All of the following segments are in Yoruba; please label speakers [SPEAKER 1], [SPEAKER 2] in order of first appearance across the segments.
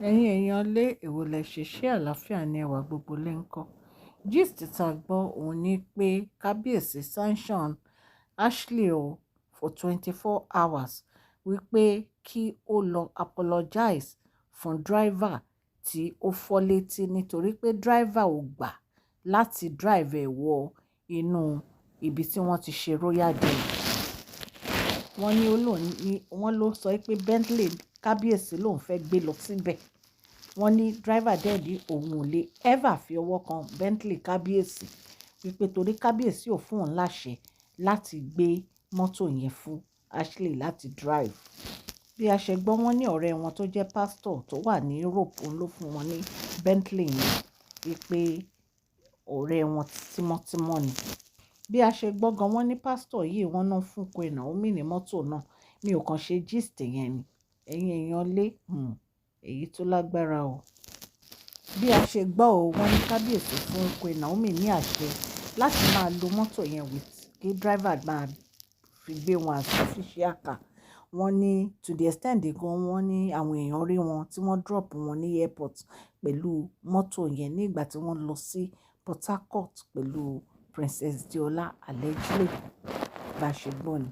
[SPEAKER 1] Ẹ̀yin èèyàn lé èwo lẹ ṣe ṣé àlàáfíà ni ẹwà gbogbo lè ń kọ́. Gist tá a gbọ́ òun ni pé Kábíyèsí sanction Ashley o for 24 hours wípé kí ó lọ apologize fún driver tí ó fọ́ létí nítorí pé driver ò gbà láti drive ẹ̀ wọ inú ibi tí wọ́n ti ṣe royal day. Wọ́n ló sọ pé Bentley Kábíyèsí lòun fẹ́ gbé lọ síbẹ̀. Wọ́n ní driver dẹ̀ ní òun ò lè ever fi ọwọ́ kan Bentley Kábíyèsí wípé torí Kábíyèsí ò fún òun láṣẹ láti gbé mọ́tò yẹn fún Ashley láti drive. Bí a ṣe gbọ́ wọ́n ní ọ̀rẹ́ wọn tó jẹ́ pastor tó wà ní Europe òun ló fún wọn ní Bentley yẹn wípé ọ̀rẹ́ wọn tímọ́tímọ́ ni. Bí a ṣe gbọ́ gan wọ́n ní pastor yìí wọ́n náà fún Queen Naomi ní mọ́tò náà. Mi ò kàn ṣe gist yẹn ni ẹ̀yin èèyàn lé èyí tó lágbára o. Bí a ṣe gbọ́ o wọ́n ní Kábíyèsí fún Queen Naomi ní àṣẹ láti máa lo mọ́tò yẹn with kí driver máa fi gbé wọn as official car. Wọ́n ní to the extent gan wọ́n ní àwọn èèyàn rí wọn tí wọ́n drop wọn ní airport pẹ̀lú mọ́tò yẹn ní ìgbà tí wọ́n lọ sí Port Harcourt pẹ̀lú Princess Diola allegedly bá ṣe gbọ́ ni.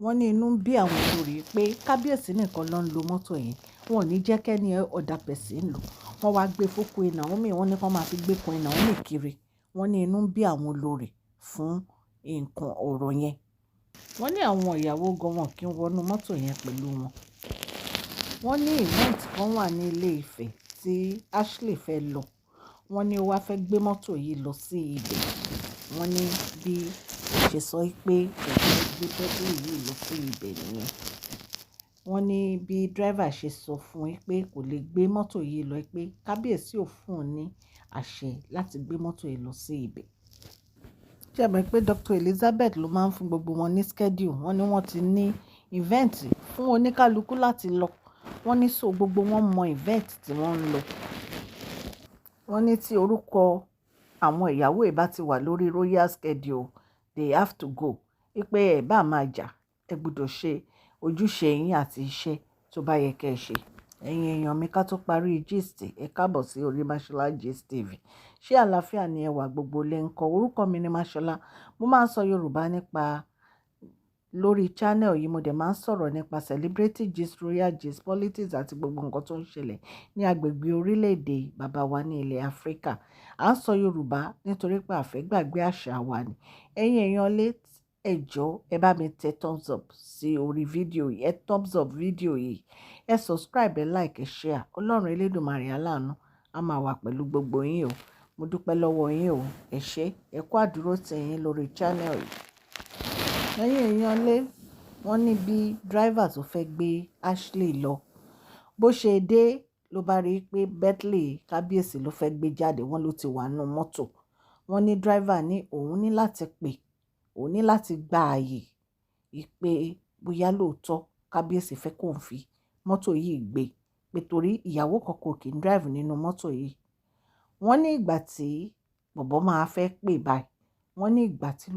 [SPEAKER 1] Wọ́n ní inú ń bí àwọn olórí pé Kábíyèsí nìkan ló ń lo mọ́tò yẹn, wọn ò ní jẹ́ kẹ́ni ọ̀dà pẹ̀sì ń lò. Wọ́n wá gbé fún Queen Naomi, wọ́n ní kí wọ́n máa fi gbé Queen Naomi kiri. Wọ́n ní inú ń bí àwọn olórí fún nǹkan ọ̀rọ̀ yẹn. Wọ́n ní àwọn ìyàwó gan wọn kí ń wọnú mọ́tò yẹn pẹ̀lú wọn. Wọ́n ní event kan wà ní Ilé Ifẹ̀ tí Ashley fẹ́ lọ. Wọ́n ní ó wá fẹ́ gbé mọ́tò yìí lọ sí ibẹ̀. Wọ́n ní bí ó ṣe sọ pé òun gbé Bentley yìí lọ sí ibẹ̀ nìyẹn. Wọ́n ní bí driver ṣe sọ fún un pé kò lè gbé mọ́tò yìí lọ pé Kábíyèsí ò fún un ní àṣẹ láti gbé mọ́tò yìí lọ sí ibẹ̀. Ṣé ẹ mọ̀ pé Dr. Elizabeth ló máa ń fún gbogbo wọn ní schedule. Wọ́n ní wọ́n ti ní event fún oníkálukú láti lọ. Wọ́n ní so gbogbo wọn mọ event tí wọ́n ń lọ. Wọ́n ní tí orúkọ àwọn ìyàwó ẹ̀ bá ti wà lórí royal schedule they have to go. Wípé ẹ̀ bá máa jà ẹ gbọ́dọ̀ ṣe ojúṣe yín àti iṣẹ́ tó bá yẹ kẹ́ ẹ ṣe. Ẹ̀yin èèyàn mi ká tó parí gist ẹ káàbọ̀ sí orí Mashola Gist TV. Ṣé àlàáfíà ni ẹwà gbogbo lè ń kọ́? Orúkọ mi ni Mashola. Mo máa ń sọ Yorùbá nípa lórí channel yìí. Mo dẹ̀ máa ń sọ̀rọ̀ nípa celebrity gist, royal gist, politics àti gbogbo nǹkan tó ń ṣẹlẹ̀ ní agbègbè orílẹ̀-èdè bàbá wa ní ilẹ̀ Áfíríkà. À ń sọ Yorùbá nítorí pé a fẹ́ gbàgbé àṣà wa ni. Ẹ̀yin èèyàn lé ẹ jọ̀ọ́ ẹ bá mi tẹ thumbs up sí orí fídíò yìí. Ẹ thumbs up fídíò yìí. Ẹ subscribe, ẹ like, ẹ share. Ọlọ́run Elédùmarè aláàánú á máa wà pẹ̀lú gbogbo yín o. Mo dúpẹ́ lọ́wọ́ yín o. Ẹ ṣé ẹ kú àdúró tì yín lórí channel yìí. Ẹ̀yin èèyàn lé wọ́n ní bí driver tó fẹ́ gbé Ashley lọ bó ṣe dé ló bá rí i pé Bentley Kábíyèsí ló fẹ́ gbé jáde. Wọ́n ló ti wà nínú mọ́tò. Wọ́n ní driver ní òun ní láti pè òun ní láti gba ààyè ìpè bóyá lóòótọ́ Kábíyèsí fẹ́ kó ń fi mọ́tò yìí gbé pé torí ìyàwó kankan kì í drive nínú mọ́tò yìí. Wọ́n ní ìgbà tí bọ̀bọ́ máa fẹ́ pè báyìí wọ́n ní ìgbà tí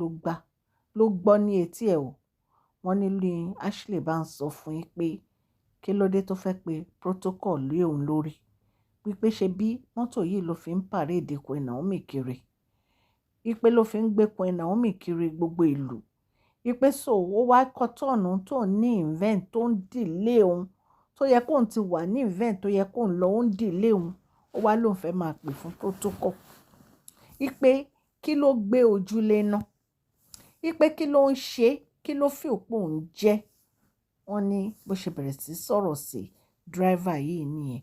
[SPEAKER 1] ló gbọ́ ní etí ẹ̀ o. Wọ́n ní ní Ashley bá ń sọ fún yín pé kí ló dé tó fẹ́ pe protocol lé òun lórí wípé ṣe bí mọ́tò yìí ló fi ń pàréèdè Queen Naomi kiri. Wípé ló fi ń gbé Queen Naomi kiri gbogbo ìlú. Wípé so ó wá kọ́tọ̀ọ̀nù tó ní event tó ń delay òun tó yẹ kóun ti wà ní event tó yẹ kóun lọ ó ń delay òun. Ó wá lóun fẹ́ máa pè fún protocol. Wípé kí ló gbé ojúlé náà. Wípé kí ló ń ṣe kí ló fi òpó òun jẹ́. Wọ́n ní bó ṣe bẹ̀rẹ̀ sí sọ̀rọ̀ sí driver yìí nìyẹn.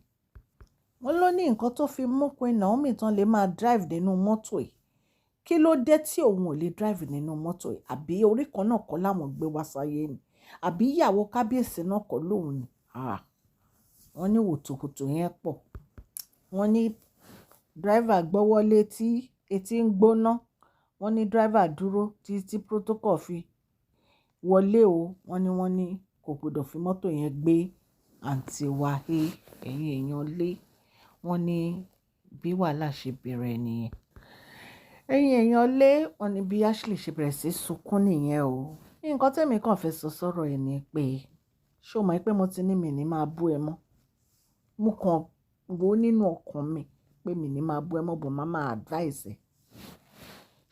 [SPEAKER 1] Wọ́n ló ní nǹkan tó fi mú Queen Naomi tán lè máa drive nínú mọ́tò yìí. Kí ló dé tí òun ò lè drive nínú mọ́tò yìí? Àbí orí kan náà kọ́ láwọn gbé wá sáyé ni? Àbí ìyàwó Kábíyèsí náà kọ́ lóun ni? Wọ́n ní wòtòwòtò yẹn pọ̀. Wọ́n ní driver gbọ́wọ́ létí etí ń gbóná. Wọ́n ní driver dúró títí protocol fi wọlé o. Wọ́n ní kò gbọdọ̀ fi mọ́tò yẹn gbé àǹtí wa ẹ̀yin èèyàn lé. Wọ́n ní bí wàhálà ṣe bẹ̀rẹ̀ nìyẹn. Ẹ̀yin èèyàn lé wọ́n ní bí Ashley ṣe bẹ̀rẹ̀ sí sunkún nìyẹn o. Nǹkan tẹ́mi kàn fẹ́ sọ sọ́rọ̀ ẹ̀ ni pé ṣé o mọ̀ pé mo ti ní mi ní máa bú ẹ mọ́. mo kàn wò nínú ọkàn mi pé mi ní máa bú ẹ mọ́ bọ̀ máa advice ẹ.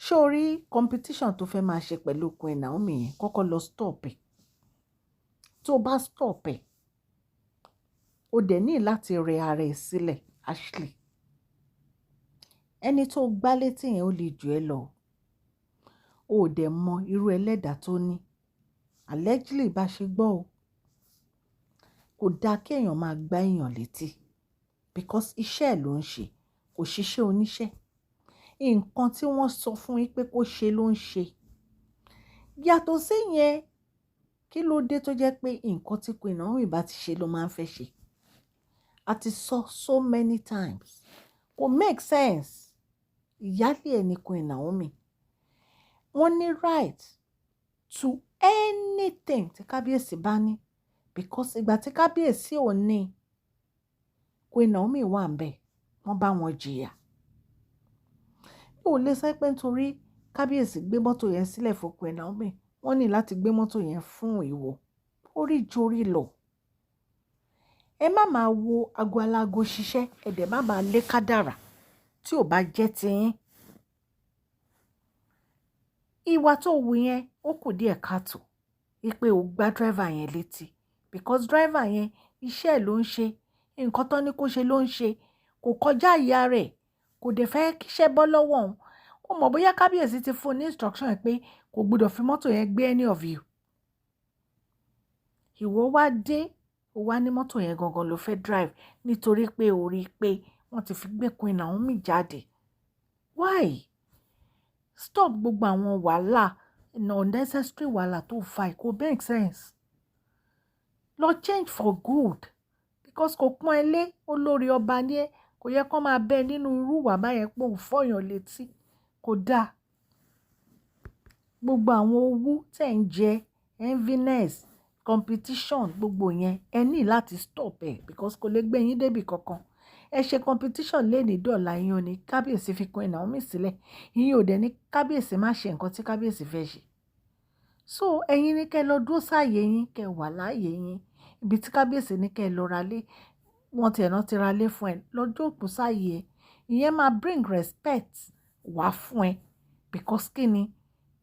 [SPEAKER 1] Ṣé o rí competition tó fẹ́ máa ṣe pẹ̀lú Queen Naomi yẹn kọ́kọ́ lọ stop ẹ̀. Tó bá stop ẹ̀, o dẹ̀ ní láti rẹ ara ẹ̀ sílẹ̀ Ashley. Ẹni tó gbá létí yẹn ó lè jù ẹ́ lọ. O ò dẹ̀ mọ irú ẹlẹ́dàá tó ní. Allegedly bá ṣe gbọ́ o. Kò dáa kí èèyàn máa gbá èèyàn létí because iṣẹ́ ẹ̀ ló ń ṣe, kò ṣiṣẹ́ oníṣẹ́. Nǹkan tí wọ́n sọ fún yín pé kó ṣe ló ń ṣe. Yàtọ̀ sí yẹn, kí ló dé tó jẹ́ pé nǹkan tí Queen Naomi bá ti ṣe ló máa ń fẹ́ ṣe? A ti sọ so many times. Kò make sense. Ìyáálé ẹ̀ ni Queen Naomi. Wọ́n ní right to anything tí Kábíyèsí bá ní because ìgbà tí Kábíyèsí ò ní Queen Naomi wà ń bẹ̀, wọ́n bá wọn jìyà. Ó lè sọ pé nítorí Kábíyèsí gbé mọ́tò yẹn sílẹ̀ fún Queen Naomi, wọ́n ní láti gbé mọ́tò yẹn fún ìwọ. Orí jorí lọ. Ẹ má máa wo ago alágo ṣiṣẹ́, ẹ dẹ̀ má máa lé kádàrá tí ò bá jẹ́ tiyín. Ìwà tó wù yẹn ó kù díẹ̀ káàtó wípé o gbá driver yẹn létí because driver yẹn iṣẹ́ ẹ̀ ló ń ṣe, nǹkan tó ní kó ṣe ló ń ṣe, kò kọjá ìyá rẹ̀, kò dẹ̀ fẹ́ kíṣẹ́ bọ́ lọ́wọ́ òun. Ó mọ̀ bóyá Kábíyèsí ti fún ní instruction pé kò gbọdọ̀ fi mọ́tò yẹn gbé any of you. Ìwọ wá dé, ó wá ní mọ́tò yẹn gangan ló fẹ́ drive nítorí pé o rí i pé wọ́n ti fi gbé Queen Naomi jáde. Why? Stop gbogbo àwọn wàhálà, unnecessary wàhálà tó fà kò make sense. Lọ change for good because kò pọ́n ẹ lé olórí ọba ní ẹ, kò yẹ kó máa bẹ nínú irú ìwà báyẹn pé òun fọyàn létí, kò dáa. Gbogbo àwọn owú tẹ̀ ń jẹ, enviness, competition gbogbo yẹn ẹ ní láti stop ẹ because kò lè gbé yín débi kankan. Ẹ ṣe competition léni dọ̀la yín ò ní Kábíyèsí fi Queen Naomi sílẹ̀, yín ò dẹ̀ ní Kábíyèsí má ṣe nǹkan tí Kábíyèsí fẹ́ ṣe. So ẹ̀yin ní kẹ́ lọ dúró sáàyè yín, kẹ́ wà láàyè yín. Ibi tí Kábíyèsí ní kẹ́ lọ ra lé, wọ́n ti ẹ̀nà ti ra lé fún ẹ, lọ jókòó sáàyè ẹ. Ìyẹn máa bring respect wá fún ẹ because kí ni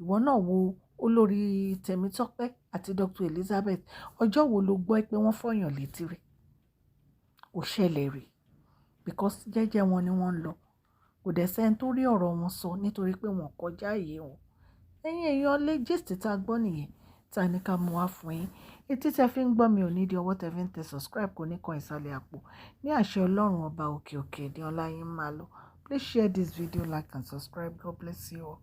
[SPEAKER 1] ìwọ náà wo olórí Tèmítọ́pẹ́ àti Dr. Elizabeth, ọjọ́ wo ló gbọ́ pé wọ́n fọyàn létí rẹ̀? Kò ṣẹlẹ̀ rí because jẹ́jẹ́ wọn ni wọ́n ń lọ. Kò dẹ̀ sẹ́ni tó rí ọ̀rọ̀ wọn sọ nítorí pé wọ́n kọjá ààyè wọn. Ẹ̀yin èèyàn lé gist tá a gbọ́ nìyẹn tá a ní ká mú wá fún yín. Etí tẹ́ fi ń gbọ́ mi ò ní di ọwọ́ tẹ́ fi ń tẹ subscribe kò ní kan ìsàlẹ̀ àpò. Ní àṣẹ Ọlọ́run ọba òkè òkè ní ọlá yín máa lọ. Please share this video, like and subscribe. God bless you all.